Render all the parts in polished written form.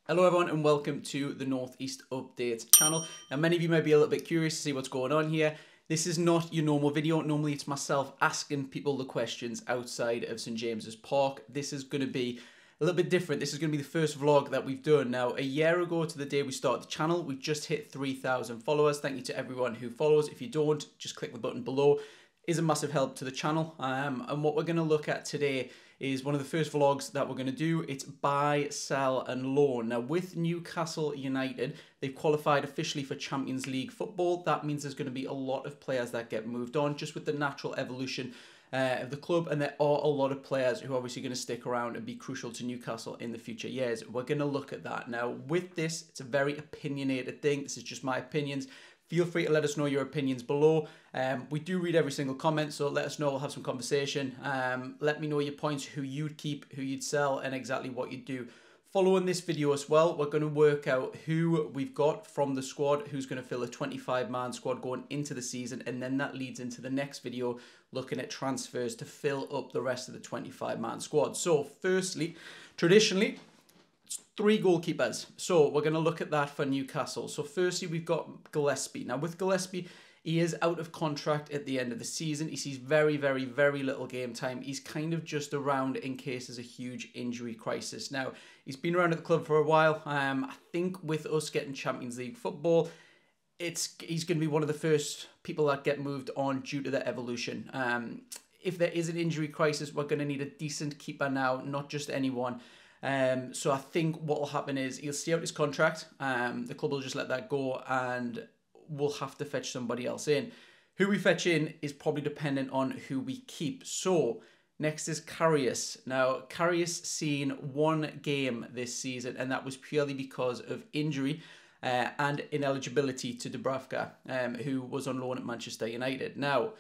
Hello everyone and welcome to the Northeast Updates channel. Now many of you might be a little bit curious to see what's going on here. This is not your normal video. Normally it's myself asking people the questions outside of St James's Park. This is going to be a little bit different. This is going to be the first vlog that we've done. Now a year ago to the day we started the channel, we just hit 3,000 followers. Thank you to everyone who follows. If you don't, just click the button below. It is a massive help to the channel. And what we're going to look at today is one of the first vlogs that we're going to do. It's buy, sell and loan. Now with Newcastle United, they've qualified officially for Champions League football. That means there's going to be a lot of players that get moved on just with the natural evolution of the club, and there are a lot of players who are obviously going to stick around and be crucial to Newcastle in the future years. We're going to look at that. Now with this, it's a very opinionated thing. This is just my opinions. Feel free to let us know your opinions below. We do read every single comment, so let us know. We'll have some conversation. Let me know your points, who you'd keep, who you'd sell, and exactly what you'd do. Following this video as well, we're going to work out who we've got from the squad, who's going to fill a 25-man squad going into the season, and then that leads into the next video, looking at transfers to fill up the rest of the 25-man squad. So firstly, traditionally, it's 3 goalkeepers. So we're going to look at that for Newcastle. So firstly, we've got Gillespie. Now with Gillespie, he is out of contract at the end of the season. He sees very little game time. He's kind of just around in case there's a huge injury crisis. Now, he's been around at the club for a while. I think with us getting Champions League football, he's going to be one of the first people that get moved on due to the evolution. If there is an injury crisis, we're going to need a decent keeper now, not just anyone. So I think what will happen is he'll see out his contract. The club will just let that go and we'll have to fetch somebody else in. Who we fetch in is probably dependent on who we keep. So next is Karius. Now Karius seen 1 game this season, and that was purely because of injury and ineligibility to Dubravka, who was on loan at Manchester United. Now,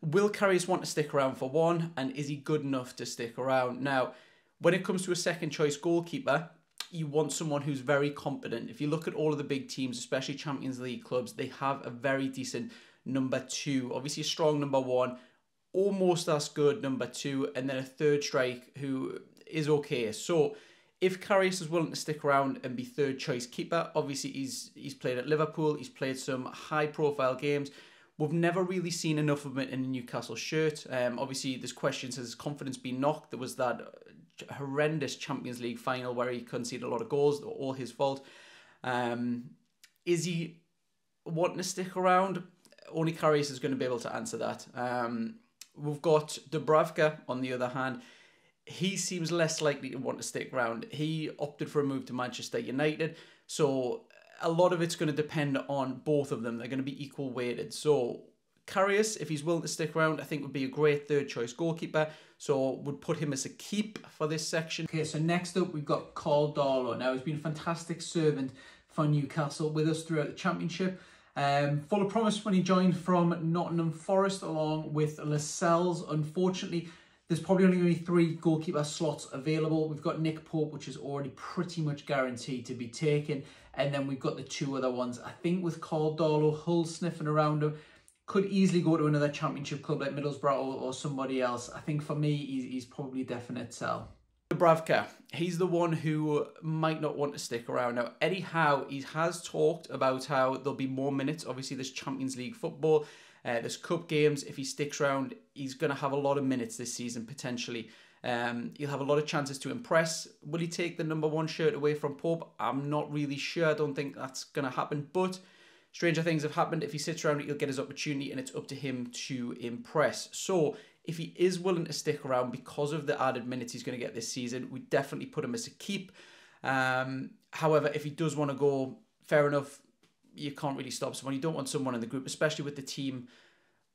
will Karius want to stick around for one, and is he good enough to stick around? Now, when it comes to a second choice goalkeeper, you want someone who's very competent. If you look at all of the big teams, especially Champions League clubs, they have a very decent number 2. Obviously a strong number 1, almost as good number 2, and then a third strike who is okay. So if Karius is willing to stick around and be third choice keeper, obviously he's played at Liverpool, he's played some high profile games. We've never really seen enough of him in a Newcastle shirt. Obviously there's questions, has his confidence been knocked? There was that horrendous Champions League final where he conceded a lot of goals, all his fault. Is he wanting to stick around? Only Karius is going to be able to answer that. We've got Dubravka on the other hand. He seems less likely to want to stick around. He opted for a move to Manchester United, so a lot of it's going to depend on both of them. They're going to be equal weighted. So Karius, if he's willing to stick around, I think would be a great third choice goalkeeper. So would put him as a keep for this section. Okay, so next up we've got Carl Darlow. Now he's been a fantastic servant for Newcastle with us throughout the championship. Full of promise when he joined from Nottingham Forest along with Lascelles. Unfortunately, there's probably only 3 goalkeeper slots available. We've got Nick Pope, which is already pretty much guaranteed to be taken. And then we've got the 2 other ones. I think with Carl Darlow, Hull sniffing around him, could easily go to another championship club like Middlesbrough or somebody else. I think for me, he's probably definite sell. Dubravka, he's the one who might not want to stick around. Now, Eddie Howe, he has talked about how there'll be more minutes. Obviously, there's Champions League football, there's cup games. If he sticks around, he's going to have a lot of minutes this season, potentially. He'll have a lot of chances to impress. Will he take the number 1 shirt away from Pope? I'm not really sure. I don't think that's going to happen, but stranger things have happened. If he sits around, he'll get his opportunity, and it's up to him to impress. So if he is willing to stick around because of the added minutes he's going to get this season, we definitely put him as a keep. However, if he does want to go, fair enough. You can't really stop someone. You don't want someone in the group, especially with the team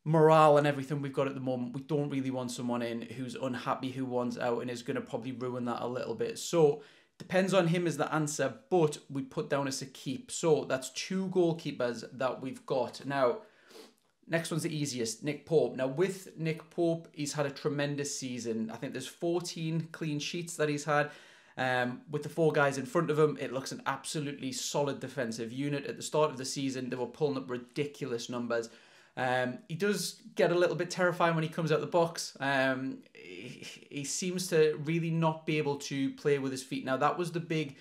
morale and everything we've got at the moment. We don't really want someone in who's unhappy, who wants out, and is going to probably ruin that a little bit. So depends on him as the answer, but we put down as a keep. So that's 2 goalkeepers that we've got. Now, next one's the easiest, Nick Pope. Now, with Nick Pope, he's had a tremendous season. I think there's 14 clean sheets that he's had. With the 4 guys in front of him, it looks an absolutely solid defensive unit. At the start of the season, they were pulling up ridiculous numbers. He does get a little bit terrifying when he comes out the box. He seems to really not be able to play with his feet. Now, that was the big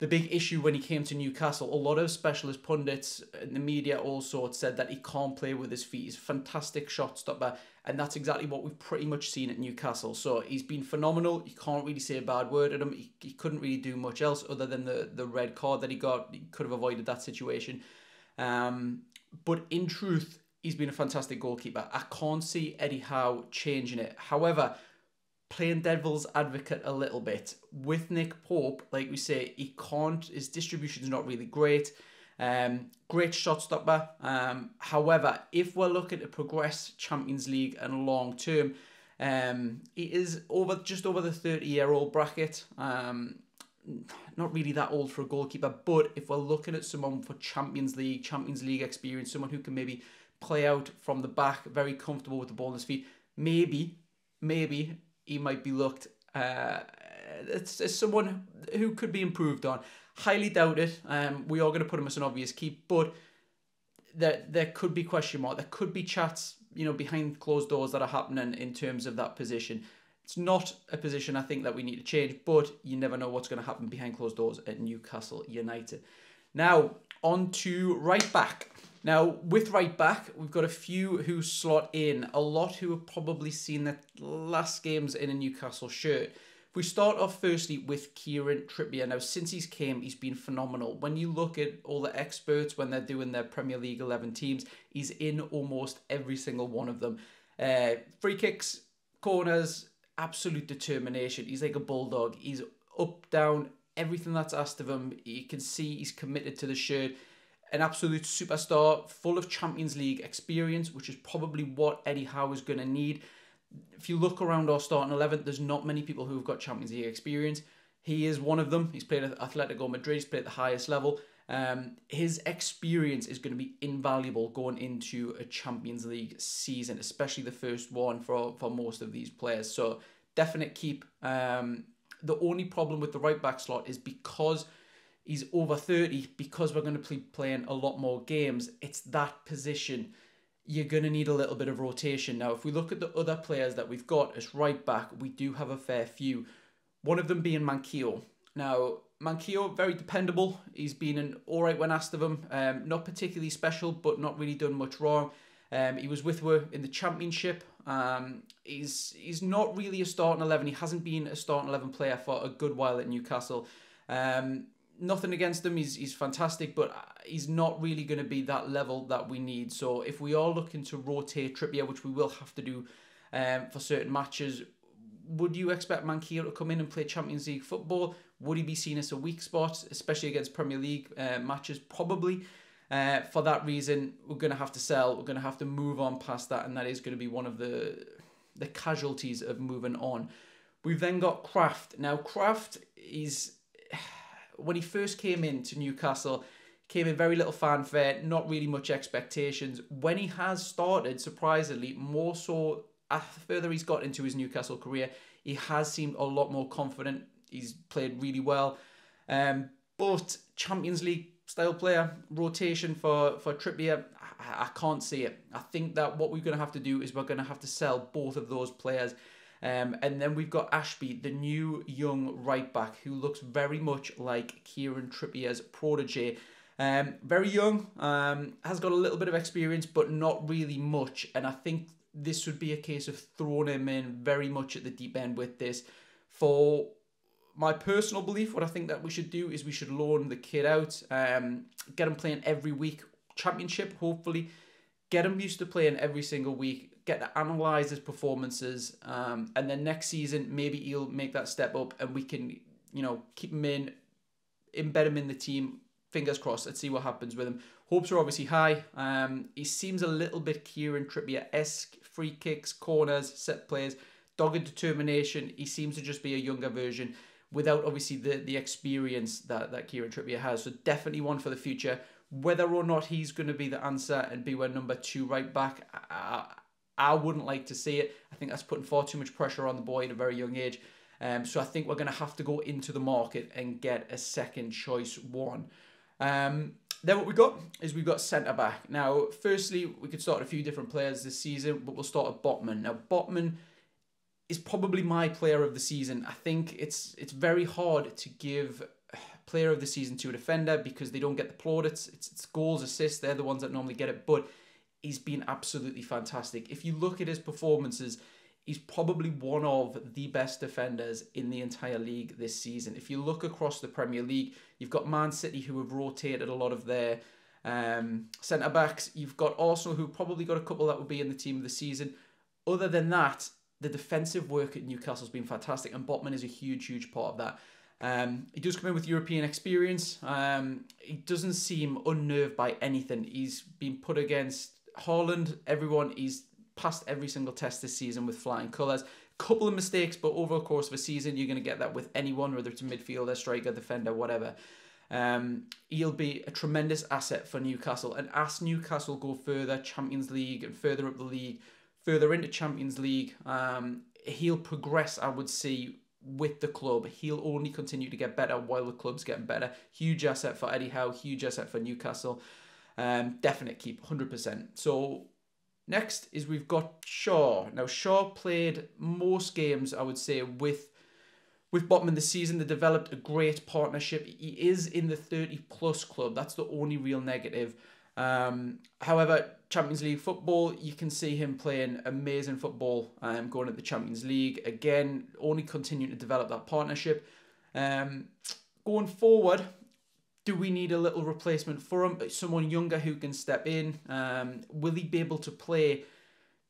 the big issue when he came to Newcastle, a lot of specialist pundits in the media also said that he can't play with his feet. He's a fantastic shot stopper, and that's exactly what we've pretty much seen at Newcastle. So he's been phenomenal. You can't really say a bad word at him. He couldn't really do much else other than the red card that he got. He could have avoided that situation. But in truth, he's been a fantastic goalkeeper. I can't see Eddie Howe changing it. However, playing devil's advocate a little bit with Nick Pope, like we say, his distribution's not really great. Great shot stopper. However, if we're looking to progress Champions League and long term, he is just over the 30-year-old bracket. Not really that old for a goalkeeper, but if we're looking at someone for Champions League experience, someone who can maybe play out from the back, very comfortable with the ball in his feet, maybe he might be looked as someone who could be improved on. Highly doubt it. We are going to put him as an obvious keep, but there could be question mark. There could be chats, behind closed doors that are happening in terms of that position. It's not a position I think that we need to change, but you never know what's going to happen behind closed doors at Newcastle United. Now, on to right back. Now, with right back, we've got a few who slot in, a lot who have probably seen their last games in a Newcastle shirt. If we start off firstly with Kieran Trippier. Now, since he's came, he's been phenomenal. When you look at all the experts, when they're doing their Premier League 11 teams, he's in almost every single one of them. Free kicks, corners, absolute determination. He's like a bulldog. He's up, down, everything that's asked of him. You can see he's committed to the shirt. An absolute superstar, full of Champions League experience, which is probably what Eddie Howe is going to need. If you look around our starting 11, there's not many people who have got Champions League experience. He is one of them. He's played at Atletico Madrid. He's played at the highest level. His experience is going to be invaluable going into a Champions League season, especially the first one for most of these players. So definite keep. The only problem with the right back slot is because he's over 30, because we're going to be playing a lot more games, it's that position. You're going to need a little bit of rotation. Now, if we look at the other players that we've got as right back, we do have a fair few. One of them being Manquillo. Now, Manquillo, very dependable. He's been an all right when asked of him. Not particularly special, but not really done much wrong. He was with her in the Championship. He's not really a starting 11. He hasn't been a starting 11 player for a good while at Newcastle. Nothing against him, he's fantastic, but he's not really going to be that level that we need. So if we are looking to rotate Trippier, which we will have to do for certain matches, would you expect Manquillo to come in and play Champions League football? Would he be seen as a weak spot, especially against Premier League matches? Probably. For that reason, we're going to have to sell. We're going to have to move on past that, and that is going to be one of the casualties of moving on. We've then got Kraft. Now, Kraft is... When he first came into Newcastle, came in very little fanfare, not really much expectations. When he has started, surprisingly, more so, the further he's got into his Newcastle career, he has seemed a lot more confident. He's played really well. But Champions League style player, rotation for Trippier, I can't see it. I think that what we're going to have to do is we're going to have to sell both of those players. And then we've got Ashby, the new young right back, who looks very much like Kieran Trippier's protege. Very young, has got a little bit of experience, but not really much. And I think this would be a case of throwing him in very much at the deep end with this. For my personal belief, what I think that we should do is we should loan the kid out, get him playing every week. Championship, hopefully. Get him used to playing every single week. Get to analyse his performances, and then next season maybe he'll make that step up, and we can, keep him in, embed him in the team. Fingers crossed. Let's see what happens with him. Hopes are obviously high. He seems a little bit Kieran Trippier-esque. Free kicks, corners, set plays, dogged determination. He seems to just be a younger version without obviously the experience that Kieran Trippier has. So definitely one for the future. Whether or not he's going to be the answer and be our number 2 right back, I wouldn't like to see it. I think that's putting far too much pressure on the boy at a very young age. So I think we're going to have to go into the market and get a second choice one. Then what we've got centre-back. Now, firstly, we could start a few different players this season, but we'll start at Botman. Now, Botman is probably my player of the season. I think it's very hard to give player of the season to a defender because they don't get the plaudits. It's goals, assists, they're the ones that normally get it, but he's been absolutely fantastic. If you look at his performances, he's probably one of the best defenders in the entire league this season. If you look across the Premier League, you've got Man City, who have rotated a lot of their centre-backs. You've got Arsenal, who probably got a couple that will be in the team of the season. Other than that, the defensive work at Newcastle has been fantastic, and Botman is a huge part of that. He does come in with European experience. He doesn't seem unnerved by anything. He's been put against Haaland, everyone. He's passed every single test this season with flying colours. Couple of mistakes, but over the course of a season, you're going to get that with anyone, whether it's a midfielder, striker, defender, whatever. He'll be a tremendous asset for Newcastle, and as Newcastle go further, Champions League, and further up the league, further into Champions League, he'll progress, I would say, with the club. He'll only continue to get better while the club's getting better. Huge asset for Eddie Howe, huge asset for Newcastle. Definite keep, 100%. So next is we've got Shaw. Now, Shaw played most games, I would say, with Botman this season. They developed a great partnership. He is in the 30-plus club. That's the only real negative. However, Champions League football, you can see him playing amazing football, going at the Champions League. Again, only continuing to develop that partnership. Going forward, do we need a little replacement for him? Someone younger who can step in? Will he be able to play,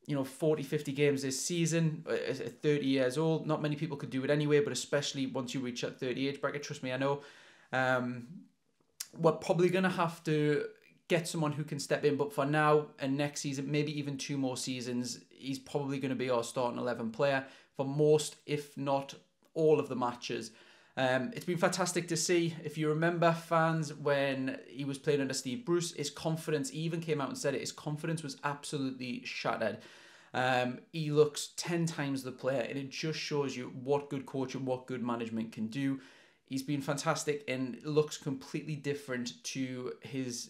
40, 50 games this season at 30 years old? Not many people could do it anyway, but especially once you reach that 30 age bracket, trust me, I know. We're probably going to have to get someone who can step in, but for now and next season, maybe even 2 more seasons, he's probably going to be our starting 11 player for most, if not all, of the matches. It's been fantastic to see. If you remember, fans, when he was playing under Steve Bruce, his confidence, he even came out and said it, his confidence was absolutely shattered. He looks 10 times the player, and it just shows you what good coaching, what good management can do. He's been fantastic and looks completely different to his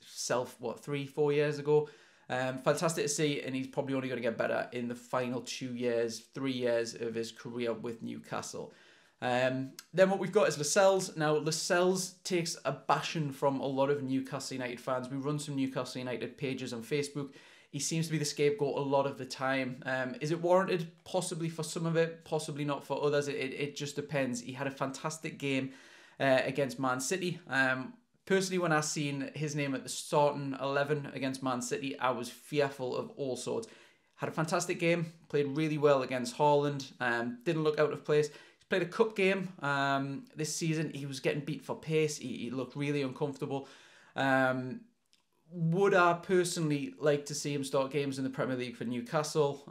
self, 3-4 years ago. Fantastic to see, and he's probably only going to get better in the final 2 years, 3 years of his career with Newcastle. Then what we've got is Lascelles. Now, Lascelles takes a bashing from a lot of Newcastle United fans. We run some Newcastle United pages on Facebook. He seems to be the scapegoat a lot of the time. Is it warranted? Possibly for some of it, possibly not for others. It just depends. He had a fantastic game against Man City. Personally, when I seen his name at the starting 11 against Man City, I was fearful of all sorts. Had a fantastic game, played really well against Haaland, didn't look out of place. He's played a cup game this season. He was getting beat for pace. He looked really uncomfortable. Would I personally like to see him start games in the Premier League for Newcastle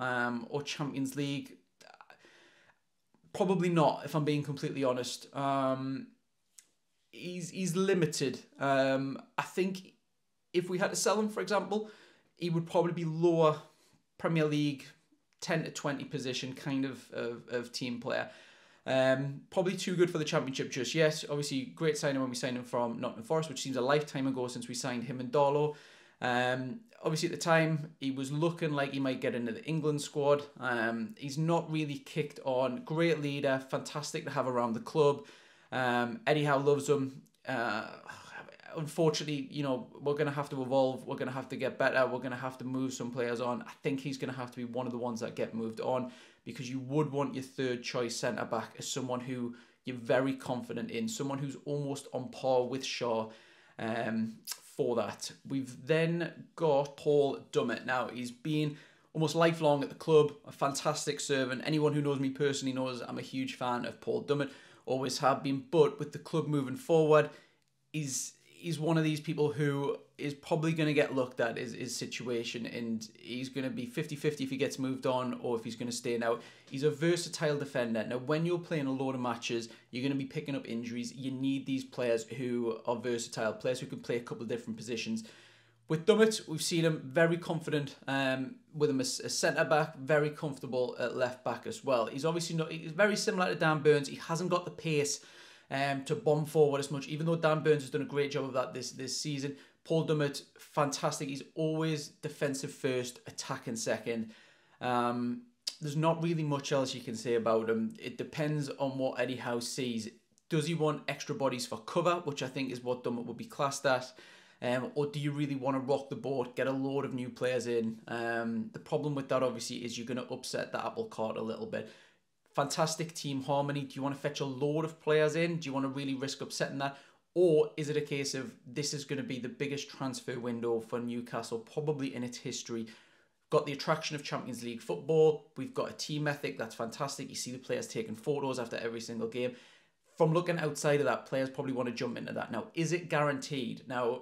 or Champions League? Probably not, if I'm being completely honest. He's limited. I think if we had to sell him, for example, he would probably be lower Premier League 10 to 20 position kind of team player. Probably too good for the Championship just yet. Obviously, great signing when we signed him from Nottingham Forest, which seems a lifetime ago since we signed him and Darlow. Obviously, at the time, he was looking like he might get into the England squad. He's not really kicked on. Great leader, fantastic to have around the club. Eddie Howe loves him. Unfortunately, we're going to have to evolve. We're going to have to get better. We're going to have to move some players on. I think he's going to have to be one of the ones that get moved on, because you would want your third choice centre-back as someone who you're very confident in, someone who's almost on par with Shaw for that. We've then got Paul Dummett. Now, he's been almost lifelong at the club, a fantastic servant. Anyone who knows me personally knows I'm a huge fan of Paul Dummett, always have been, but with the club moving forward, he's one of these people who is probably going to get looked at his situation, and he's going to be 50-50 if he gets moved on or if he's going to stay. Now, he's a versatile defender. Now, when you're playing a load of matches, you're going to be picking up injuries. You need these players who are versatile, players who can play a couple of different positions. With Dummett, we've seen him very confident with him as centre-back, very comfortable at left-back as well. He's obviously not. He's very similar to Dan Burns. He hasn't got the pace to bomb forward as much, even though Dan Burns has done a great job of that this season. Paul Dummett, fantastic. He's always defensive first, attacking second. There's not really much else you can say about him. It depends on what Eddie Howe sees. Does he want extra bodies for cover, which I think is what Dummett would be classed at? Or do you really want to rock the boat, get a load of new players in? The problem with that, obviously, is you're going to upset the apple cart a little bit. Fantastic team harmony. Do you want to fetch a load of players in? Do you want to really risk upsetting that? Or is it a case of this is going to be the biggest transfer window for Newcastle, probably in its history? Got the attraction of Champions League football. We've got a team ethic that's fantastic. You see the players taking photos after every single game. From looking outside of that, players probably want to jump into that. Now, is it guaranteed? Now,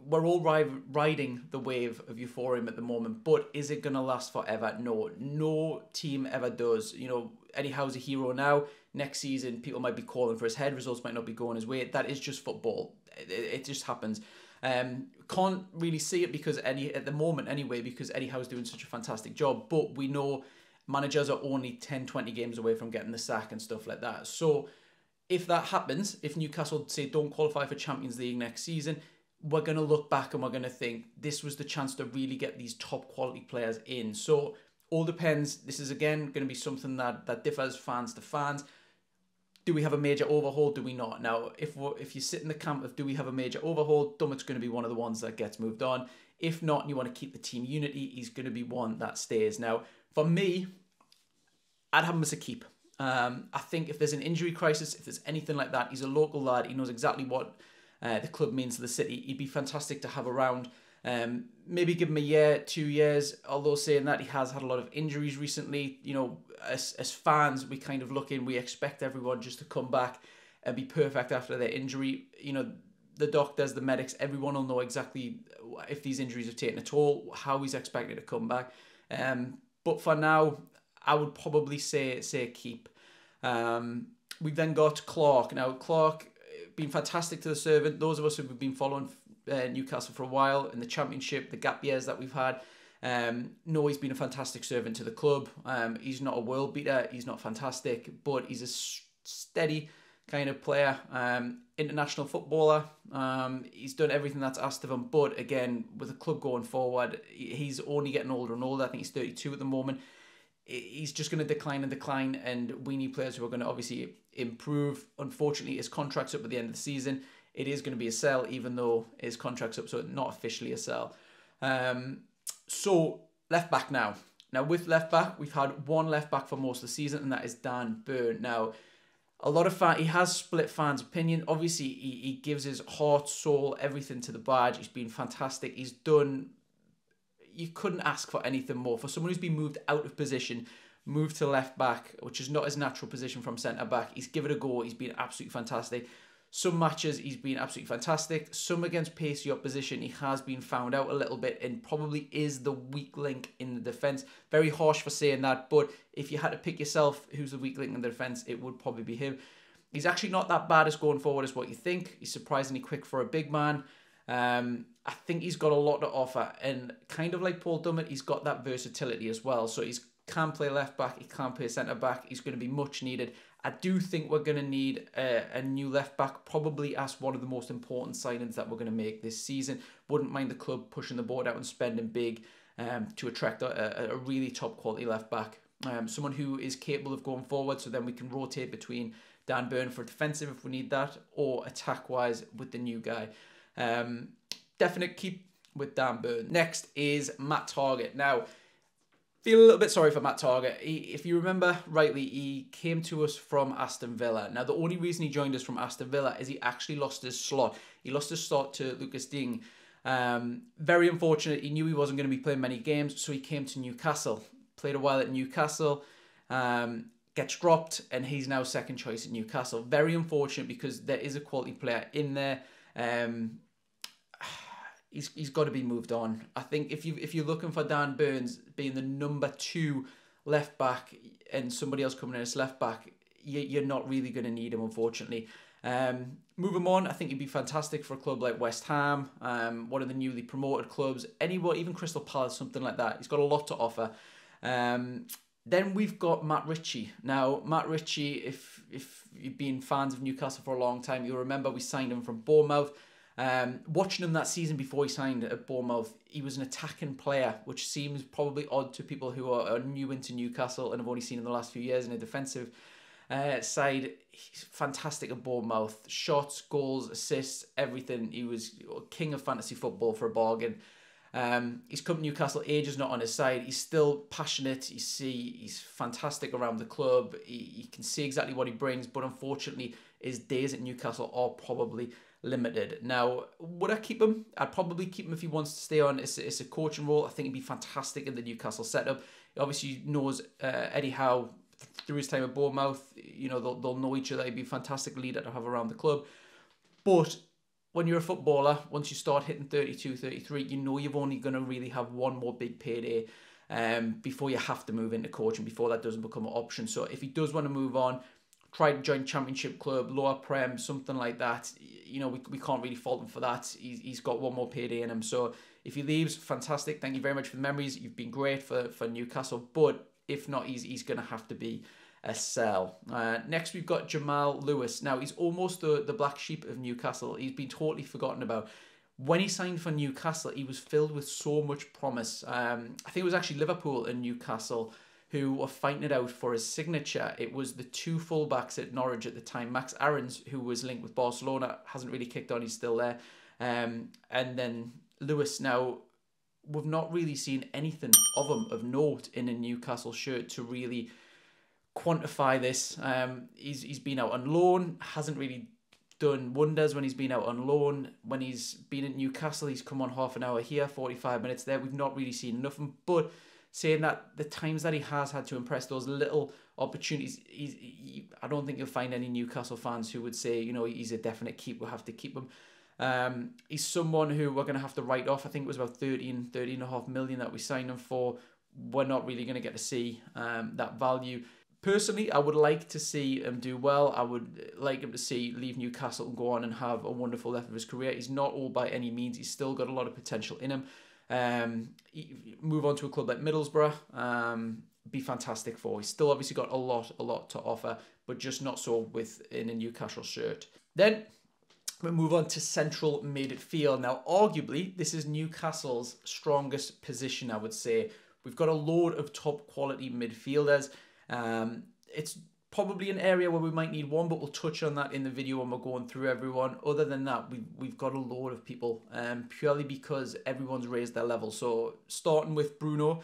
we're all riding the wave of euphoria at the moment, but is it going to last forever? No team ever does. You know, Eddie Howe's a hero now. Next season, people might be calling for his head. Results might not be going his way. That is just football. It just happens. Can't really see it because at the moment anyway, because Eddie Howe's doing such a fantastic job. But we know managers are only 10, 20 games away from getting the sack and stuff like that. So if that happens, if Newcastle say don't qualify for Champions League next season, we're going to look back and we're going to think this was the chance to really get these top quality players in. So all depends. This is again going to be something that differs fans to fans. Do we have a major overhaul? Do we not? Now, if you sit in the camp of do we have a major overhaul, Dummett's going to be one of the ones that gets moved on. If not, and you want to keep the team unity, he's going to be one that stays. Now, for me, I'd have him as a keep. I think if there's an injury crisis, if there's anything like that, he's a local lad. He knows exactly what the club means to the city. He'd be fantastic to have around. Maybe give him a year, 2 years, although saying that he has had a lot of injuries recently. You know, as fans, we kind of look in, we expect everyone just to come back and be perfect after their injury. You know, the doctors, the medics, everyone will know exactly if these injuries have taken a toll, how he's expected to come back. But for now, I would probably say keep. We've then got Clark. Now, Clark been fantastic to the servant. Those of us who've been following Newcastle for a while in the Championship, the gap years that we've had, know he's been a fantastic servant to the club. He's not a world beater. He's not fantastic, but he's a steady kind of player. International footballer. He's done everything that's asked of him. But again, with the club going forward, he's only getting older and older. I think he's 32 at the moment. He's just going to decline and decline, and we need players who are going to obviously improve. Unfortunately, his contract's up at the end of the season. It is going to be a sell, even though his contract's up, so not officially a sell. So, left back now. Now, with left back, we've had one left back for most of the season, and that is Dan Burn. Now, a lot of he has split fans' opinion. Obviously, he gives his heart, soul, everything to the badge. He's been fantastic. He's done... You couldn't ask for anything more. For someone who's been moved out of position, moved to left back, which is not his natural position from centre back, he's given it a go. He's been absolutely fantastic. Some matches he's been absolutely fantastic. Some against pacey opposition, he has been found out a little bit and probably is the weak link in the defence. Very harsh for saying that, but if you had to pick yourself who's the weak link in the defence, it would probably be him. He's actually not that bad as going forward as what you think. He's surprisingly quick for a big man. I think he's got a lot to offer, and kind of like Paul Dummett, he's got that versatility as well. So he can play left back, he can play centre back. He's going to be much needed. I do think we're going to need a new left back, probably as one of the most important signings that we're going to make this season. Wouldn't mind the club pushing the board out and spending big to attract a really top quality left back. Someone who is capable of going forward, so then we can rotate between Dan Burn for defensive if we need that, or attack wise with the new guy. Definite keep with Dan Burn. Next is Matt Targett. Now, feel a little bit sorry for Matt Targett. If you remember rightly, he came to us from Aston Villa. Now, the only reason he joined us from Aston Villa is he actually lost his slot. He lost his slot to Lucas Digne. Very unfortunate. He knew he wasn't going to be playing many games, so he came to Newcastle. Played a while at Newcastle. Gets dropped, and he's now second choice at Newcastle. Very unfortunate because there is a quality player in there. He's got to be moved on. I think if you're looking for Dan Burns being the number 2 left back and somebody else coming in as left back, you're not really going to need him, unfortunately. Move him on. I think he'd be fantastic for a club like West Ham, one of the newly promoted clubs, anyone, even Crystal Palace, something like that. He's got a lot to offer. Then we've got Matt Ritchie. Now, Matt Ritchie, if you've been fans of Newcastle for a long time, you'll remember we signed him from Bournemouth. Watching him that season before he signed at Bournemouth, he was an attacking player, which seems probably odd to people who are new into Newcastle and have only seen him the last few years in a defensive side. He's fantastic at Bournemouth. Shots, goals, assists, everything. He was king of fantasy football for a bargain. He's come to Newcastle. Age is not on his side. He's still passionate. He's fantastic around the club. You can see exactly what he brings, but unfortunately, his days at Newcastle are probably limited. Now, would I keep him? I'd probably keep him if he wants to stay on. It's a coaching role. I think he'd be fantastic in the Newcastle setup. He obviously knows Eddie Howe through his time at Bournemouth. They'll know each other. He'd be a fantastic leader to have around the club. But when you're a footballer, once you start hitting 32, 33, you're only going to really have one more big payday before you have to move into coaching, before that doesn't become an option. So if he does want to move on, try to join Championship club, lower Prem, something like that. We can't really fault him for that. He's got one more payday in him. So if he leaves, fantastic. Thank you very much for the memories. You've been great for Newcastle. But if not, he's going to have to be a sell. Next, we've got Jamal Lewis. Now, he's almost the black sheep of Newcastle. He's been totally forgotten about. When he signed for Newcastle, he was filled with so much promise. I think it was actually Liverpool and Newcastle who were fighting it out for his signature. It was the two fullbacks at Norwich at the time. Max Aarons, who was linked with Barcelona, hasn't really kicked on. He's still there. And then Lewis. Now, we've not really seen anything of him of note in a Newcastle shirt to really quantify this. He's been out on loan, hasn't really done wonders when he's been out on loan. When he's been at Newcastle, he's come on half an hour here, 45 minutes there. We've not really seen nothing. But saying that, the times that he has had to impress, those little opportunities, I don't think you'll find any Newcastle fans who would say, he's a definite keep, we'll have to keep him. He's someone who we're going to have to write off. I think it was about 13.5 million that we signed him for. We're not really going to get to see that value. Personally, I would like to see him do well. I would like him to leave Newcastle and go on and have a wonderful rest of his career. He's not old by any means. He's still got a lot of potential in him. Move on to a club like Middlesbrough. Be fantastic for. He's still obviously got a lot to offer, but just not so within a Newcastle shirt. Then we move on to central midfield. Now, arguably, this is Newcastle's strongest position, I would say. We've got a load of top quality midfielders. It's probably an area where we might need one, but we'll touch on that in the video when we're going through everyone. Other than that, we've got a load of people, purely because everyone's raised their level. So starting with Bruno,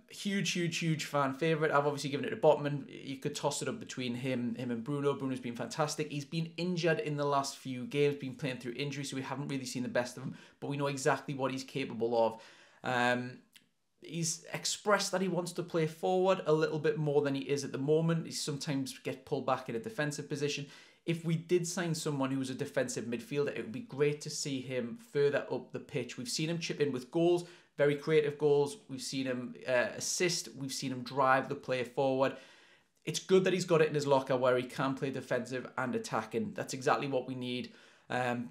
huge fan favourite. I've obviously given it to Botman. You could toss it up between him and Bruno. Bruno's been fantastic. He's been injured in the last few games, been playing through injury, so we haven't really seen the best of him, but we know exactly what he's capable of. He's expressed that he wants to play forward a little bit more than he is at the moment. He sometimes gets pulled back in a defensive position. If we did sign someone who was a defensive midfielder, it would be great to see him further up the pitch. We've seen him chip in with goals, very creative goals. We've seen him assist. We've seen him drive the play forward. It's good that he's got it in his locker where he can play defensive and attacking. That's exactly what we need.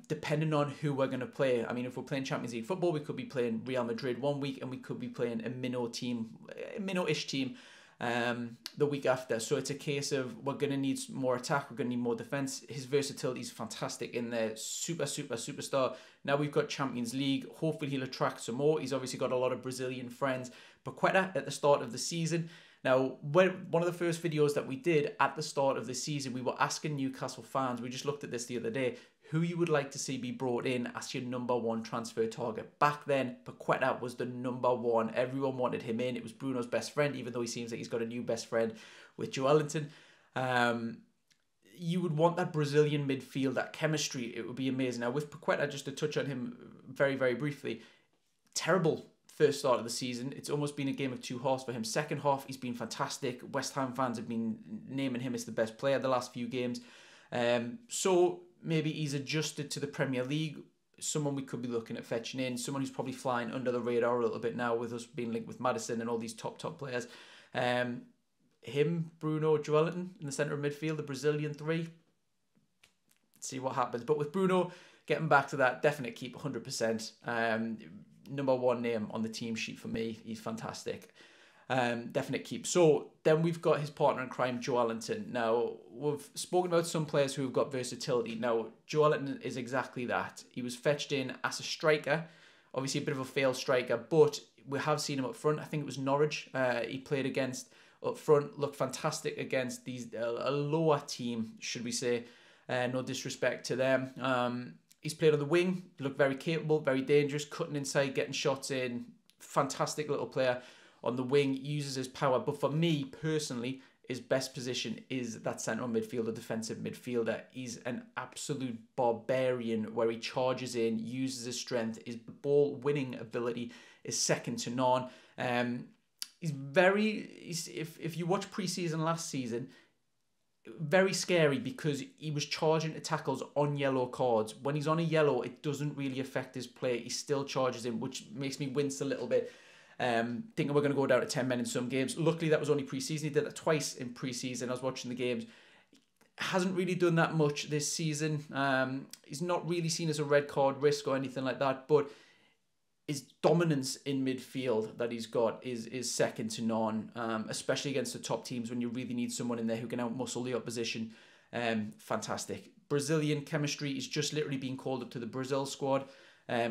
Depending on who we're going to play. I mean, if we're playing Champions League football, we could be playing Real Madrid one week and we could be playing a minnow-ish team the week after. So it's a case of we're going to need more attack, we're going to need more defence. His versatility is fantastic in there. Superstar. Now we've got Champions League. Hopefully he'll attract some more. He's obviously got a lot of Brazilian friends. Paqueta at the start of the season. Now, one of the first videos that we did at the start of the season, we were asking Newcastle fans, we just looked at this the other day, who you would like to see be brought in as your number one transfer target. Back then, Paqueta was the number one. Everyone wanted him in. It was Bruno's best friend, even though he seems like he's got a new best friend with Joelinton. You would want that Brazilian midfield, that chemistry. It would be amazing. Now, with Paqueta, just to touch on him very, very briefly, terrible first start of the season. It's almost been a game of two halves for him. Second half, he's been fantastic. West Ham fans have been naming him as the best player the last few games. So maybe he's adjusted to the Premier League. Someone we could be looking at fetching in. Someone who's probably flying under the radar a little bit now with us being linked with Maddison and all these top players. Him, Bruno, Joelinton in the centre of midfield, the Brazilian three. See what happens. But with Bruno, getting back to that, definite keep 100%. Number one name on the team sheet for me. He's fantastic. Definite keep. So then we've got his partner in crime, Joelinton. Now, we've spoken about some players who have got versatility. Now, Joelinton is exactly that. He was fetched in as a striker, obviously a bit of a failed striker, but we have seen him up front. I think it was Norwich he played against up front. Looked fantastic against a lower team, should we say. No disrespect to them. He's played on the wing, looked very capable, very dangerous, cutting inside, getting shots in. Fantastic little player on the wing, uses his power. But for me, personally, his best position is that central midfielder, defensive midfielder. He's an absolute barbarian where he charges in, uses his strength. His ball-winning ability is second to none. If you watch pre-season last season, very scary because he was charging to tackles on yellow cards. When he's on a yellow, it doesn't really affect his play. He still charges in, which makes me wince a little bit. Thinking we're going to go down to 10 men in some games. Luckily, that was only pre-season. He did that twice in pre-season. I was watching the games. Hasn't really done that much this season. He's not really seen as a red card risk or anything like that, but his dominance in midfield that he's got is second to none, especially against the top teams when you really need someone in there who can outmuscle the opposition. Fantastic. Brazilian chemistry. He's just literally been called up to the Brazil squad.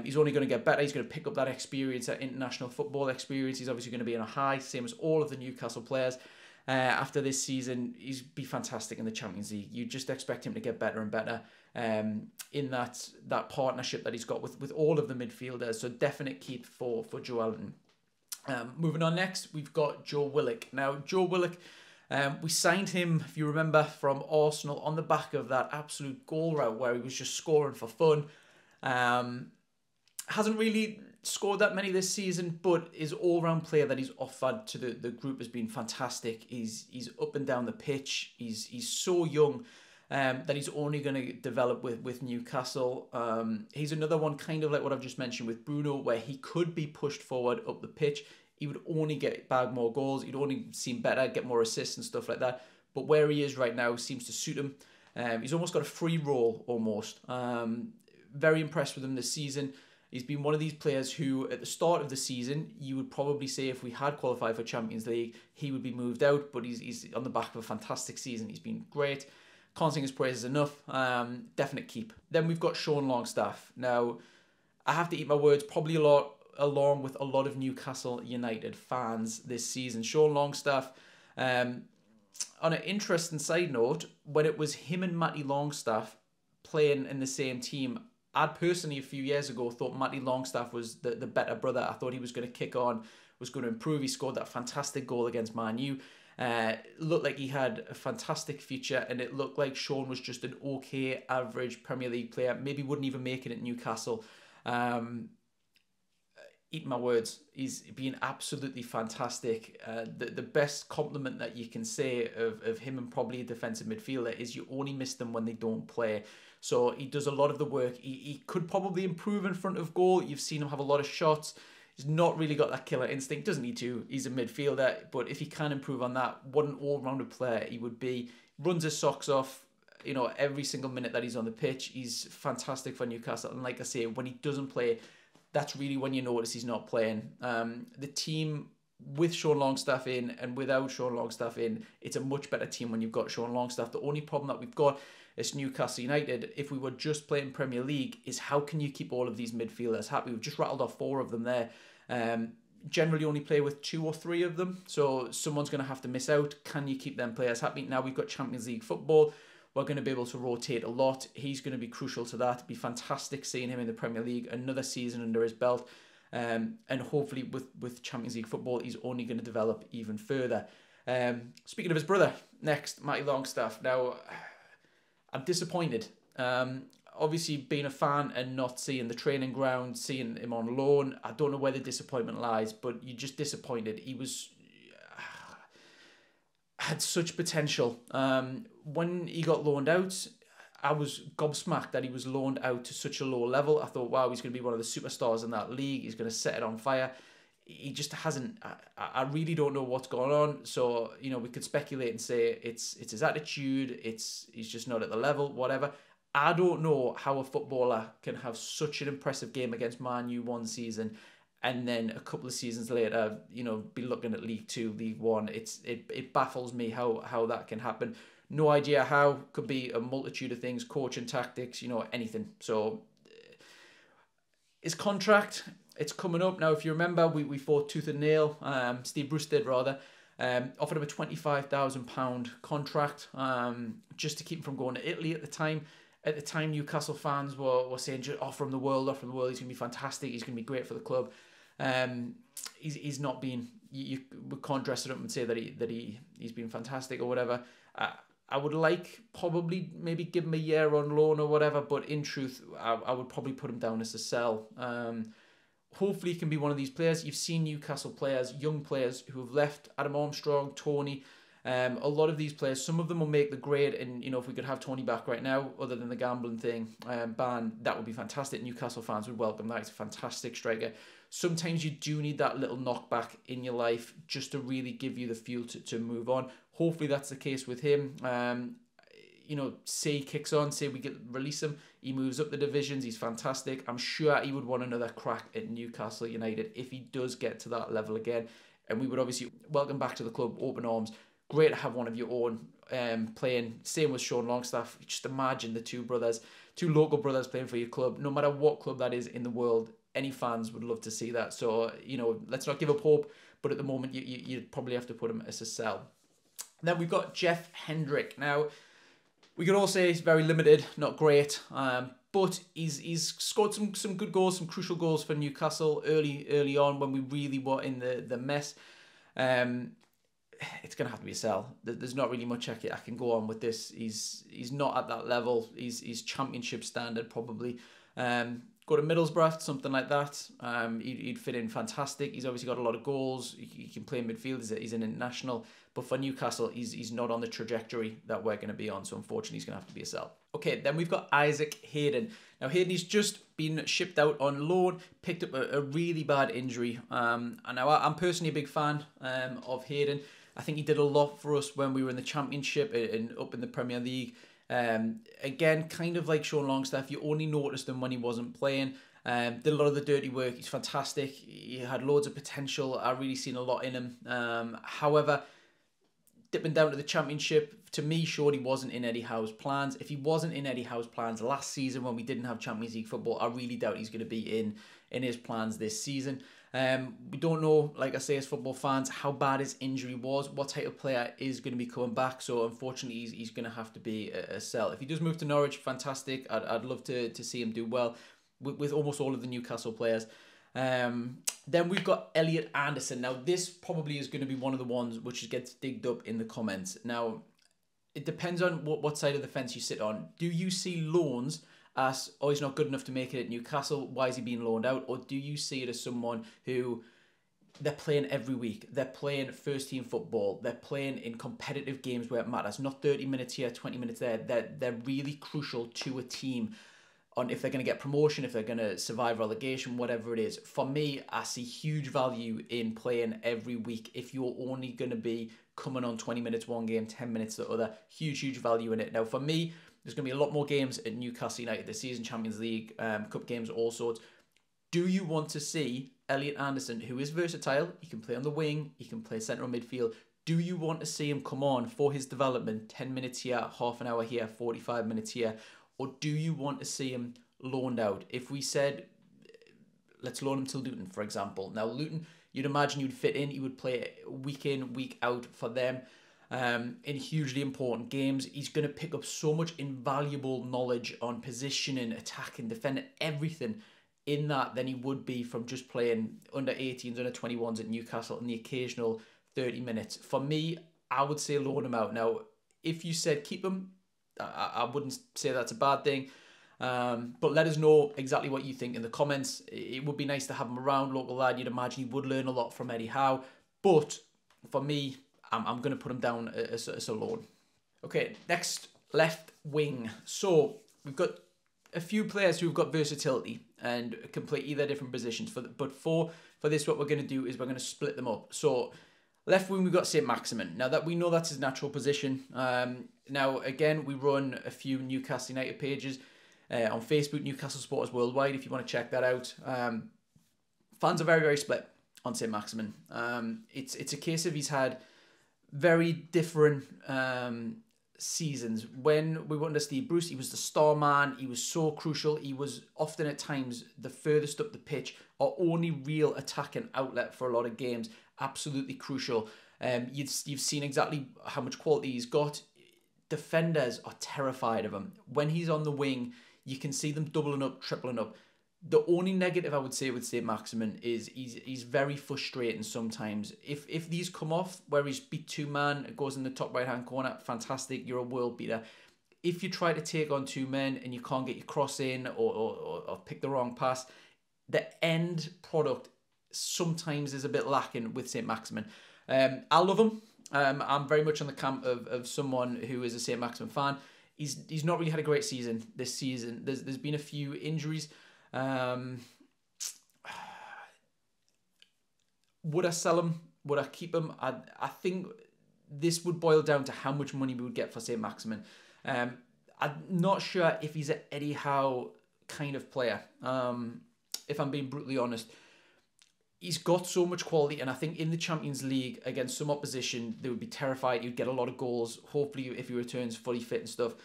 He's only going to get better. He's going to pick up that experience, that international football experience. He's obviously going to be on a high, same as all of the Newcastle players. After this season, he's be fantastic in the Champions League. You just expect him to get better and better in that partnership that he's got with all of the midfielders. So definite keep for Joelinton. Moving on next, we've got Joe Willock. Now, Joe Willock, we signed him, if you remember, from Arsenal on the back of that absolute goal route where he was just scoring for fun. Hasn't really scored that many this season, but his all-round player that he's offered to the group has been fantastic. He's up and down the pitch. He's so young that he's only going to develop with Newcastle. He's another one, kind of like what I've just mentioned with Bruno, where he could be pushed forward up the pitch. He would only bag more goals. He'd only seem better, get more assists and stuff like that. But where he is right now seems to suit him. He's almost got a free role, almost. Very impressed with him this season. He's been one of these players who, at the start of the season, you would probably say if we had qualified for Champions League, he would be moved out, but he's on the back of a fantastic season. He's been great. Can't sing his praises enough. Definite keep. Then we've got Sean Longstaff. Now, I have to eat my words probably along with a lot of Newcastle United fans this season. Sean Longstaff, on an interesting side note, when it was him and Matty Longstaff playing in the same team, I'd personally, a few years ago, thought Matty Longstaff was the better brother. I thought he was going to kick on, was going to improve. He scored that fantastic goal against Man U. Looked like he had a fantastic future, and it looked like Sean was just an okay, average Premier League player. Maybe wouldn't even make it at Newcastle. Eat my words. He's been absolutely fantastic. The best compliment that you can say of him and probably a defensive midfielder is you only miss them when they don't play. So he does a lot of the work. He could probably improve in front of goal. You've seen him have a lot of shots. He's not really got that killer instinct. Doesn't need to. He's a midfielder. But if he can improve on that, what an all-rounded player he would be. Runs his socks off, every single minute that he's on the pitch. He's fantastic for Newcastle. And like I say, when he doesn't play, that's really when you notice he's not playing. The team with Sean Longstaff in and without Sean Longstaff in, it's a much better team when you've got Sean Longstaff. The only problem that we've got is Newcastle United, if we were just playing Premier League, is how can you keep all of these midfielders happy? We've just rattled off 4 of them there. Generally only play with 2 or 3 of them, so someone's going to have to miss out. Can you keep them players happy? Now we've got Champions League football. We're going to be able to rotate a lot. He's going to be crucial to that. It'd be fantastic seeing him in the Premier League, another season under his belt. And hopefully with Champions League football, he's only going to develop even further. Speaking of his brother, next, Matty Longstaff. Now, I'm disappointed. Obviously, being a fan and not seeing the training ground, seeing him on loan, I don't know where the disappointment lies, but you're just disappointed. He had such potential. When he got loaned out, I was gobsmacked that he was loaned out to such a low level. I thought, wow, he's going to be one of the superstars in that league. He's going to set it on fire. He just hasn't. I really don't know what's going on. So, we could speculate and say it's his attitude. He's just not at the level, whatever. I don't know how a footballer can have such an impressive game against Man U one season and then a couple of seasons later, be looking at League 2, League 1. It baffles me how that can happen. No idea how. Could be a multitude of things, coaching tactics, anything. So his contract, it's coming up now. If you remember, we fought tooth and nail. Steve Bruce did rather. Offered him a £25,000 contract just to keep him from going to Italy at the time. At the time, Newcastle fans were saying, offer him the world, he's going to be fantastic, he's going to be great for the club. He's not been, we can't dress it up and say that he's been fantastic or whatever. I would like probably maybe give him a year on loan or whatever, but in truth, I would probably put him down as a sell. Hopefully he can be one of these players. You've seen Newcastle players, young players who have left, Adam Armstrong, Tony, a lot of these players, some of them will make the grade, and if we could have Tony back right now, other than the gambling thing ban, that would be fantastic. Newcastle fans would welcome that. He's a fantastic striker. Sometimes you do need that little knockback in your life just to really give you the fuel to move on. Hopefully that's the case with him. Say he kicks on, say we release him, he moves up the divisions, he's fantastic. I'm sure he would want another crack at Newcastle United if he does get to that level again. And we would obviously welcome back to the club, open arms. Great to have one of your own playing. Same with Sean Longstaff. Just imagine the two local brothers playing for your club. No matter what club that is in the world, any fans would love to see that. So, let's not give up hope. But at the moment, you'd probably have to put him as a sell. Then we've got Jeff Hendrick. Now, we can all say he's very limited, not great. But he's scored some good goals, some crucial goals for Newcastle early on when we really were in the mess. It's going to have to be a sell. There's not really much I can go on with this. He's not at that level. He's championship standard probably. Go to Middlesbrough, something like that. He'd fit in fantastic. He's obviously got a lot of goals. He can play midfield. He's an international. But for Newcastle, he's not on the trajectory that we're going to be on. So unfortunately, he's going to have to be a sell. Okay, then we've got Isaac Hayden. Now, Hayden, he's just been shipped out on loan, picked up a really bad injury. And now I'm personally a big fan of Hayden. I think he did a lot for us when we were in the Championship and up in the Premier League. Again, kind of like Sean Longstaff, you only noticed him when he wasn't playing. Did a lot of the dirty work. He's fantastic. He had loads of potential. I've really seen a lot in him. However, dipping down to the Championship, to me, showed he wasn't in Eddie Howe's plans. If he wasn't in Eddie Howe's plans last season when we didn't have Champions League football, I really doubt he's going to be in his plans this season. We don't know, like I say, as football fans, how bad his injury was, what type of player is going to be coming back. So unfortunately, he's going to have to be a sell. If he does move to Norwich, fantastic. I'd love to see him do well with almost all of the Newcastle players. Then we've got Elliot Anderson. Now, this probably is going to be one of the ones which gets digged up in the comments. Now, it depends on what side of the fence you sit on. Do you see loans as, oh, he's not good enough to make it at Newcastle, why is he being loaned out? Or do you see it as someone who, they're playing every week, they're playing first team football, they're playing in competitive games where it matters, not 30 minutes here, 20 minutes there, they're really crucial to a team on if they're going to get promotion, if they're going to survive relegation, whatever it is. For me, I see huge value in playing every week. If you're only going to be coming on 20 minutes one game, 10 minutes the other, huge value in it. Now, for me, there's going to be a lot more games at Newcastle United this season, Champions League, Cup games, all sorts. Do you want to see Elliot Anderson, who is versatile, he can play on the wing, he can play central midfield, do you want to see him come on for his development, 10 minutes here, half an hour here, 45 minutes here, or do you want to see him loaned out? If we said, let's loan him to Luton, for example. Now, Luton, you'd imagine you'd fit in, he would play week in, week out for them. In hugely important games, he's going to pick up so much invaluable knowledge on positioning, attacking, defending, everything in that than he would be from just playing under 18s, under 21s at Newcastle in the occasional 30 minutes. For me, I would say loan him out. Now, if you said keep him, I wouldn't say that's a bad thing. But let us know exactly what you think in the comments. It would be nice to have him around, local lad. You'd imagine he would learn a lot from Eddie Howe. But for me, I'm going to put him down as a loan. Okay, next, left wing. So we've got a few players who've got versatility and can play either different positions. But for this, what we're going to do is we're going to split them up. So left wing, we've got St. Maximin. Now that we know that's his natural position. Now, again, we run a few Newcastle United pages on Facebook, Newcastle Supporters Worldwide, if you want to check that out. Fans are very split on St. Maximin. It's a case of he's had very different seasons. When we were under Steve Bruce, he was the star man. He was so crucial. He was often at times the furthest up the pitch, our only real attacking outlet for a lot of games. Absolutely crucial. You've seen exactly how much quality he's got. Defenders are terrified of him. When he's on the wing, you can see them doubling up, tripling up. The only negative I would say with Saint-Maximin is he's very frustrating sometimes. If these come off, where he's beat two-man, it goes in the top right-hand corner, fantastic, you're a world beater. If you try to take on two men and you can't get your cross in or pick the wrong pass, the end product sometimes is a bit lacking with Saint-Maximin. I love him. I'm very much on the camp of someone who is a Saint-Maximin fan. He's not really had a great season this season. There's been a few injuries. Would I sell him? Would I keep him? I think this would boil down to how much money we would get for Saint-Maximin. I'm not sure if he's an Eddie Howe kind of player. If I'm being brutally honest, he's got so much quality, and I think in the Champions League against some opposition, they would be terrified. You'd get a lot of goals. Hopefully, if he returns fully fit and stuff.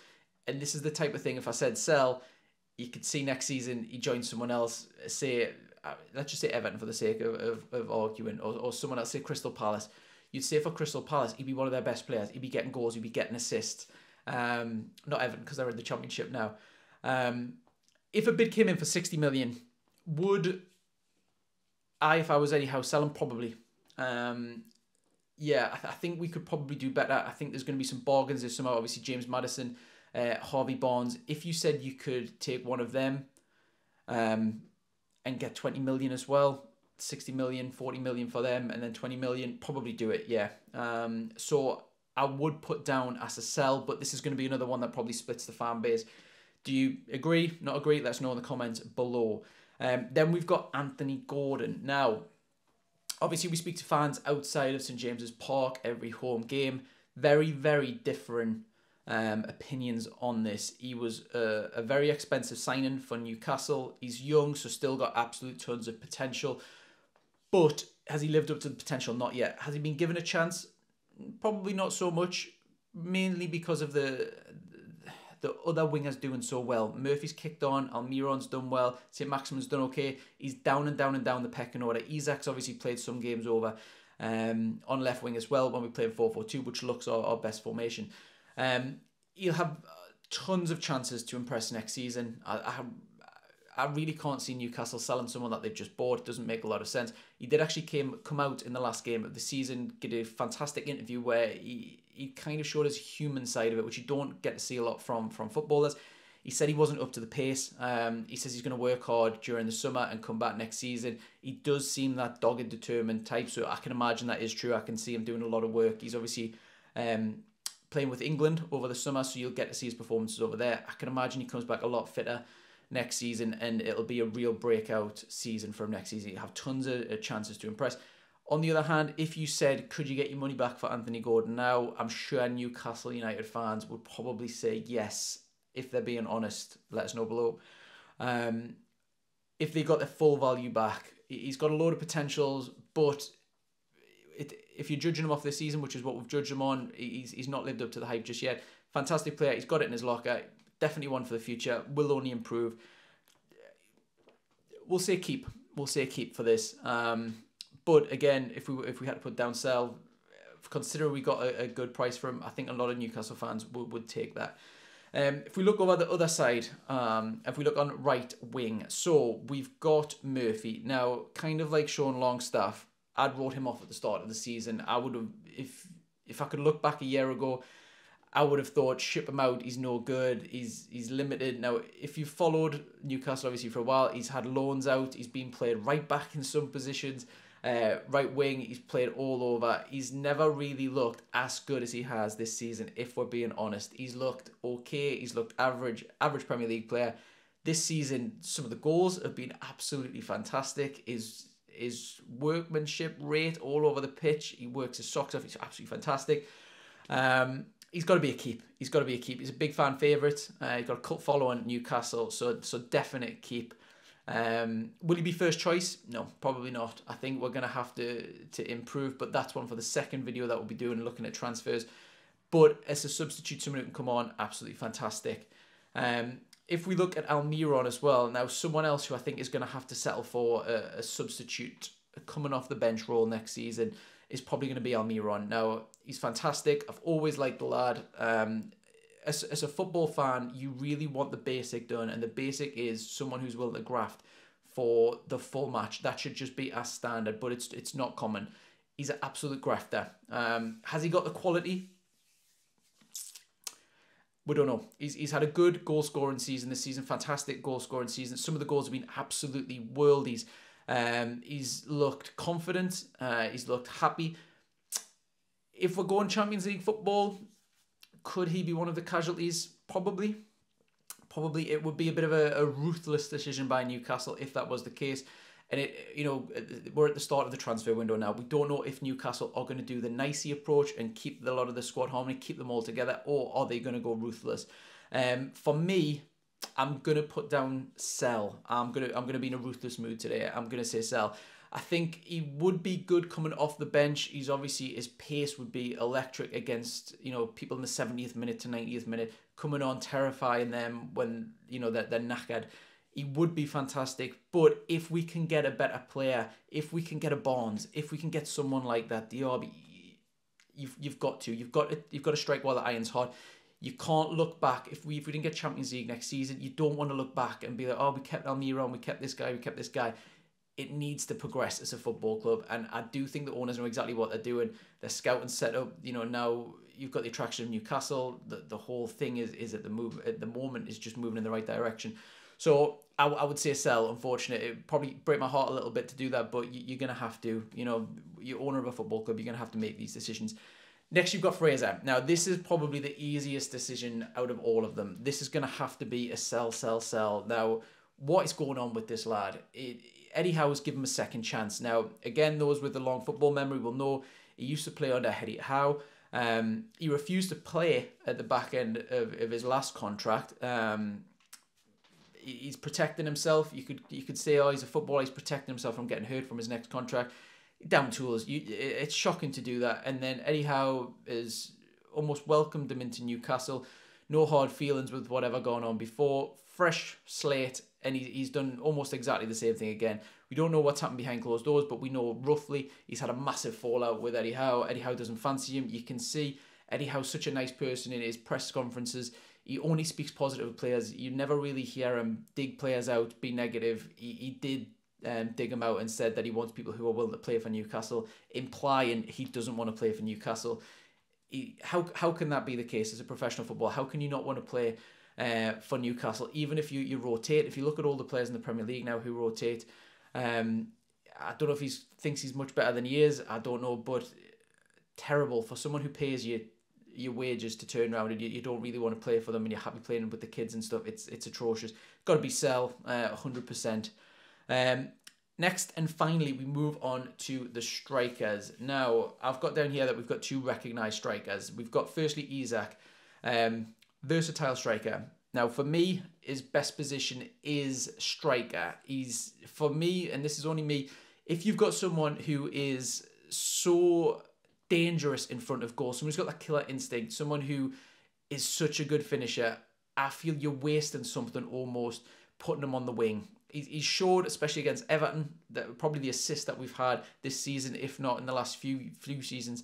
And this is the type of thing. If I said sell, you could see next season he joins someone else. Say, let's just say Everton for the sake of arguing, or someone else. Say Crystal Palace. You'd say for Crystal Palace, he'd be one of their best players. He'd be getting goals. He'd be getting assists. Not Everton, because they're in the Championship now. If a bid came in for 60 million, would I, if I was Eddie Howe, sell him? Probably. Yeah, I think we could probably do better. I think there's going to be some bargains. There's some, obviously, James Maddison, Harvey Barnes. If you said you could take one of them and get 20 million as well, 60 million, 40 million for them, and then 20 million, probably do it, yeah. So I would put down as a sell, but this is going to be another one that probably splits the fan base. Do you agree? Not agree? Let us know in the comments below. Then we've got Anthony Gordon. Now, obviously we speak to fans outside of St James's Park every home game. Very, very different opinions on this. He was a very expensive signing for Newcastle. He's young, so still got absolute tons of potential. But has he lived up to the potential? Not yet. Has he been given a chance? Probably not so much, mainly because of the other wingers doing so well. Murphy's kicked on, Almiron's done well, Saint-Maximin's done okay. He's down and down and down the pecking order. Isak's obviously played some games over on left wing as well when we played 4-4-2, which looks our best formation. He'll have tons of chances to impress next season. I really can't see Newcastle selling someone that they've just bought. It doesn't make a lot of sense. He did actually come out in the last game of the season, get a fantastic interview where he kind of showed his human side of it, which you don't get to see a lot from footballers. He said he wasn't up to the pace. He says he's going to work hard during the summer and come back next season. He does seem that dogged, determined type, so I can imagine that is true. I can see him doing a lot of work. He's obviously playing with England over the summer, so you'll get to see his performances over there. I can imagine he comes back a lot fitter next season, and it'll be a real breakout season for him next season. You have tons of chances to impress. On the other hand, if you said, could you get your money back for Anthony Gordon now, I'm sure Newcastle United fans would probably say yes. If they're being honest, let us know below. If they got their full value back, he's got a load of potentials, but if you're judging him off this season, which is what we've judged him on, he's not lived up to the hype just yet. Fantastic player. He's got it in his locker. Definitely one for the future. Will only improve. We'll say keep. We'll say keep for this. But again, if we had to put down sell, considering we got a good price for him, I think a lot of Newcastle fans would take that. If we look over the other side, if we look on right wing, so we've got Murphy. Now, kind of like Sean Longstaff, I'd wrote him off at the start of the season. I would have, if I could look back a year ago, I would have thought, ship him out, he's no good, he's limited. Now, if you've followed Newcastle, obviously, for a while, he's had loans out, he's been played right back in some positions, right wing, he's played all over. He's never really looked as good as he has this season, if we're being honest. He's looked okay, he's looked average Premier League player. This season, some of the goals have been absolutely fantastic. His workmanship rate all over the pitch, he works his socks off, he's absolutely fantastic. He's got to be a keep. He's got to be a keep. He's a big fan favourite. He's got a cult following at Newcastle, so definite keep. Will he be first choice? No, probably not. I think we're going to have to improve, but that's one for the second video that we'll be doing, looking at transfers. But as a substitute, someone who can come on, absolutely fantastic. If we look at Almiron as well, now someone else who I think is going to have to settle for a substitute coming off the bench role next season is probably going to be Almiron. Now, he's fantastic. I've always liked the lad. As a football fan, you really want the basic done, and the basic is someone who's willing to graft for the full match. That should just be as standard, but it's not common. He's an absolute grafter. Has he got the quality? We don't know. He's had a good goal-scoring season this season, fantastic goal-scoring season. Some of the goals have been absolutely worldies. He's looked confident. He's looked happy. If we're going Champions League football, could he be one of the casualties? Probably. Probably it would be a bit of a ruthless decision by Newcastle if that was the case. And we're at the start of the transfer window now. We don't know if Newcastle are going to do the nicey approach and keep a lot of the squad harmony, keep them all together, or are they going to go ruthless? For me, I'm going to put down sell. I'm going to be in a ruthless mood today. I'm going to say sell. I think he would be good coming off the bench. He's obviously, his pace would be electric against, people in the 70th minute to 90th minute, coming on, terrifying them when, they're knackered. He would be fantastic. But if we can get a better player, if we can get a Barnes, if we can get someone like that, Diaby, you've got to strike while the iron's hot. You can't look back. If we didn't get Champions League next season, you don't want to look back and be like, oh, we kept Almiron, we kept this guy. It needs to progress as a football club, and I do think the owners know exactly what they're doing. They're scouting set up. Now you've got the attraction of Newcastle. The whole thing is at the moment is just moving in the right direction. So I would say sell. Unfortunately, it probably break my heart a little bit to do that, but you're gonna have to. You're owner of a football club. You're gonna have to make these decisions. Next, you've got Fraser. Now, this is probably the easiest decision out of all of them. This is gonna have to be a sell. Now, what is going on with this lad? Eddie Howe's given him a second chance. Now, again, those with the long football memory will know he used to play under Eddie Howe. He refused to play at the back end of his last contract. He's protecting himself. You could say, oh, he's a footballer. He's protecting himself from getting hurt from his next contract. Damn tools. It's shocking to do that. And then Eddie Howe has almost welcomed him into Newcastle. No hard feelings with whatever gone on before. Fresh slate. And he's done almost exactly the same thing again. We don't know what's happened behind closed doors, but we know roughly he's had a massive fallout with Eddie Howe. Eddie Howe doesn't fancy him. You can see Eddie Howe's such a nice person in his press conferences. He only speaks positive of players. You never really hear him dig players out, be negative. He did dig them out and said that he wants people who are willing to play for Newcastle, implying he doesn't want to play for Newcastle. How can that be the case as a professional footballer? How can you not want to play for Newcastle, even if you rotate? If you look at all the players in the Premier League now who rotate, I don't know if he thinks he's much better than he is. I don't know, but terrible for someone who pays you your wages to turn around and you don't really want to play for them and you're happy playing with the kids and stuff. It's atrocious. Got to be sell 100%. Next and finally, we move on to the strikers. Now, I've got down here that we've got two recognised strikers. We've got firstly Isak, versatile striker. Now, for me, his best position is striker. For me, and this is only me, if you've got someone who is so dangerous in front of goal, someone who's got that killer instinct, someone who is such a good finisher, I feel you're wasting something almost putting him on the wing. He's showed, especially against Everton, that probably the assist that we've had this season, if not in the last few seasons.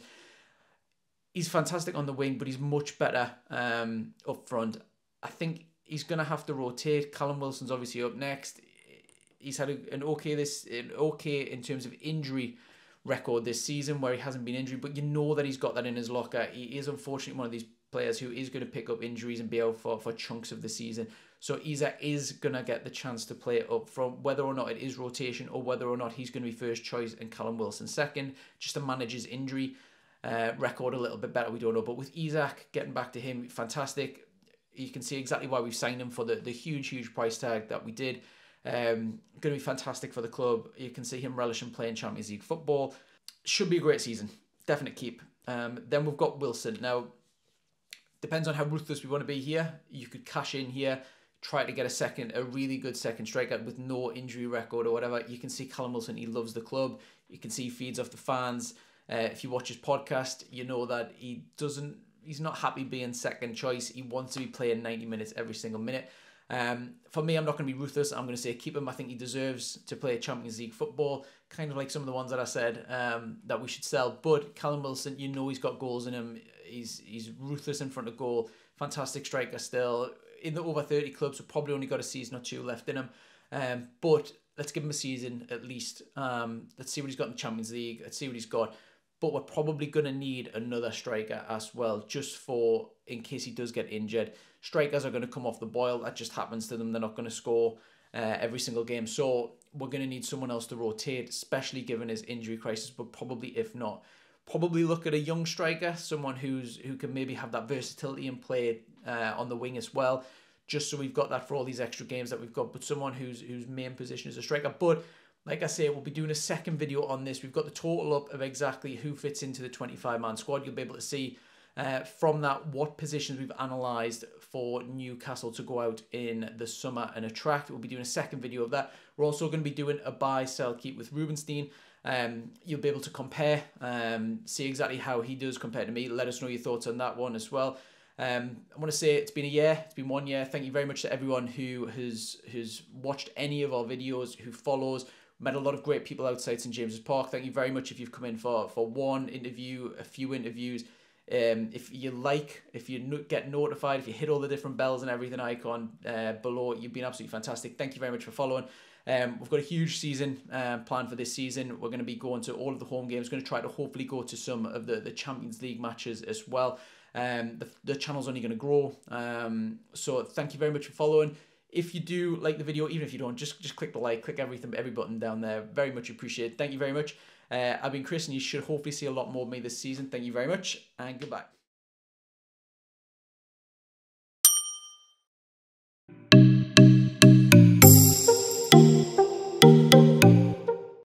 He's fantastic on the wing, but he's much better up front. I think he's going to have to rotate. Callum Wilson's obviously up next. He's had an okay in terms of injury record this season where he hasn't been injured, but you know that he's got that in his locker. He is unfortunately one of these players who is going to pick up injuries and be out for chunks of the season. So Isak is going to get the chance to play up front, whether or not it is rotation or whether or not he's going to be first choice and Callum Wilson second, just to manage his injury record a little bit better. We don't know. But with Isak, getting back to him, fantastic. You can see exactly why we've signed him for the huge price tag that we did. Going to be fantastic for the club. You can see him relishing playing Champions League football. Should be a great season. Definite keep. Then we've got Wilson. Now, depends on how ruthless we want to be here. You could cash in here, try to get a really good second striker with no injury record or whatever. You can see Callum Wilson, he loves the club. You can see he feeds off the fans. If you watch his podcast, you know that he's not happy being second choice. He wants to be playing 90 minutes every single minute. For me, I'm not going to be ruthless. I'm going to say keep him. I think he deserves to play Champions League football, kind of like some of the ones that I said that we should sell. But Callum Wilson, you know he's got goals in him. He's ruthless in front of goal. Fantastic striker still. In the over 30 clubs, we've probably only got a season or two left in him. But let's give him a season at least. Let's see what he's got in the Champions League. Let's see what he's got. But we're probably going to need another striker as well, just for in case he does get injured. Strikers are going to come off the boil. That just happens to them. They're not going to score every single game. So we're going to need someone else to rotate, especially given his injury crisis. But probably, if not, probably look at a young striker, someone who can maybe have that versatility and play on the wing as well, just so we've got that for all these extra games that we've got. But someone whose main position is a striker. But like I say, we'll be doing a second video on this. We've got the total up of exactly who fits into the 25-man squad. You'll be able to see from that what positions we've analysed for Newcastle to go out in the summer and attract. We'll be doing a second video of that. We're also going to be doing a buy, sell, keep with Rubenstein. You'll be able to compare, see exactly how he does compared to me. Let us know your thoughts on that one as well. I want to say it's been a year. It's been 1 year. Thank you very much to everyone who has watched any of our videos, who follows. Met a lot of great people outside St James's Park. Thank you very much if you've come in for one interview, a few interviews. If you like, if you get notified, if you hit all the different bells and everything icon below, you've been absolutely fantastic. Thank you very much for following. We've got a huge season planned for this season. We're going to be going to all of the home games. Going to try to hopefully go to some of the Champions League matches as well. The channel's only going to grow. So thank you very much for following. If you do like the video, even if you don't, just click the like, click every button down there. Very much appreciated. Thank you very much. I've been Chris, and you should hopefully see a lot more of me this season. Thank you very much, and goodbye.